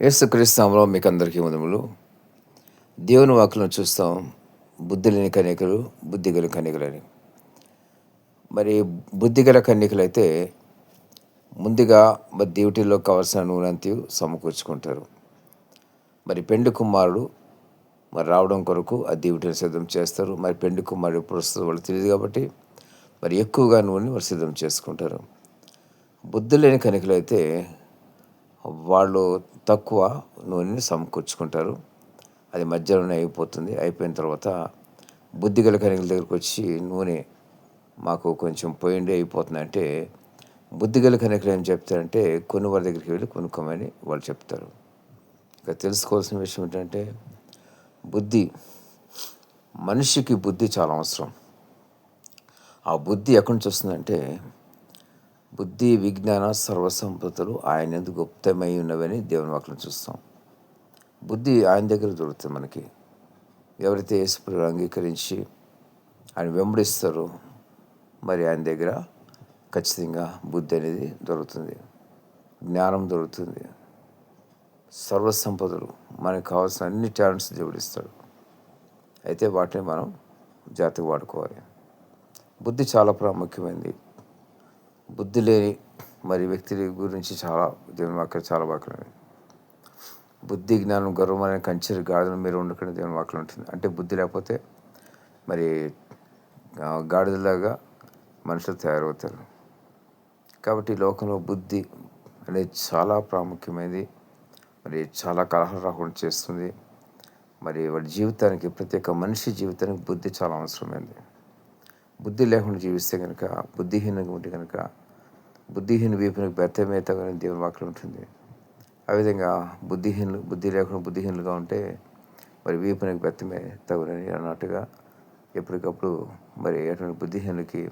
యేసుక్రీస్తు నామములో మీకు అందరికీ వందనములు. దేవుని వాక్కులను చూస్తాం. బుద్ధి లేని కన్యకలు, బుద్ధిగల కన్యకలని. మరి బుద్ధిగల కన్యకలైతే ముందుగా మరి డ్యూటీలో కావాల్సిన నూనెంతయు సమకూర్చుకుంటారు. మరి పెండ్లి కుమారుడు మరి రావడం కొరకు ఆ డ్యూటీని సిద్ధం చేస్తారు. మరి పెండ్లి కుమారుడు ఎప్పుడు వస్తుందో వాళ్ళు తెలియదు కాబట్టి మరి ఎక్కువగా నూనె వారు సిద్ధం చేసుకుంటారు. బుద్ధి లేని కన్యకలైతే వాళ్ళు తక్కువ నూనెని సమకూర్చుకుంటారు. అది మధ్యలోనే అయిపోతుంది. అయిపోయిన తర్వాత బుద్ధిగల కన్యకల దగ్గరికి వచ్చి నూనె మాకు కొంచెం పోయిండి అయిపోతుంది అంటే బుద్ధిగల కన్యకలు ఏం చెప్తారంటే కొన్ని వారి దగ్గరికి వెళ్ళి కొనుక్కోమని వాళ్ళు చెప్తారు. ఇక తెలుసుకోవాల్సిన విషయం ఏంటంటే మనిషికి బుద్ధి చాలా అవసరం. ఆ బుద్ధి ఎక్కడి నుంచి వస్తుందంటే బుద్ధి విజ్ఞాన సర్వసంపదలు ఆయన ఎందుకు గుప్తమై ఉన్నవని దేవుని వాక్యం చూస్తాం. బుద్ధి ఆయన దగ్గర దొరుకుతుంది మనకి. ఎవరైతే యేసుప్రభువుని అంగీకరించి ఆయన వెంబడిస్తారో మరి ఆయన దగ్గర ఖచ్చితంగా బుద్ధి అనేది దొరుకుతుంది, జ్ఞానం దొరుకుతుంది, సర్వసంపదలు మనకు కావాల్సిన అన్ని టాలెంట్స్ దేవుడు ఇస్తాడు. అయితే వాటిని మనం జాగ్రత్తగా వాడుకోవాలి. బుద్ధి చాలా ప్రాముఖ్యమైనది. బుద్ధి లేని మరి వ్యక్తి గురించి చాలా దేవుని వాక్యం చాలా వాక్యం. బుద్ధి జ్ఞానం గర్వం అనే కంచెరి గాడిదను మీరు ఉండకుండా దేవుని వాక్యం ఉంటుంది. అంటే బుద్ధి లేకపోతే మరి గాడిదలాగా మనుషులు తయారవుతారు. కాబట్టి ఈ లోకంలో బుద్ధి అనేది చాలా ప్రాముఖ్యమైనది. మరి చాలా కలహం రాకుండా చేస్తుంది. మరి వాడి జీవితానికి ప్రతి ఒక్క మనిషి జీవితానికి బుద్ధి చాలా అవసరమైనది. బుద్ధి లేకుండా జీవిస్తే కనుక బుద్ధిహీనంగా ఉంటే కనుక బుద్ధిహీన వీపునికి బెత్తమే తగని దేవుని వాక్యం ఉంటుంది. ఆ విధంగా బుద్ధి లేకుండా బుద్ధిహీనులుగా ఉంటే మరి వీపునికి బెత్తమే తగునని అన్నట్టుగా ఎప్పటికప్పుడు మరి అటువంటి బుద్ధిహీనులకి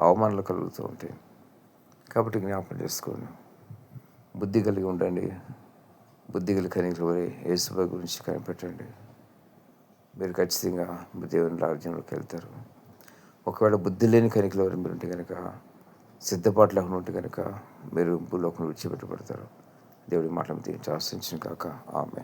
అవమానాలు కలుగుతూ ఉంటాయి. కాబట్టి జ్ఞాపకం చేసుకోండి, బుద్ధి కలిగి ఉండండి. బుద్ధి కలిగి కనికలు యేసుప్రభువు గురించి కనిపెట్టండి. మీరు ఖచ్చితంగా దేవుని రాజ్యంలోకి వెళ్తారు. ఒకవేళ బుద్ధి లేని కనికలు మీరు ఉంటే కనుక సిద్ధపాటు లేకుండా ఉంటే కనుక మీరు భూలోకంలో విడిచిపెట్టబడతారు. దేవుడి మాటలు దీనికి ఆశించిన కాక ఆమె.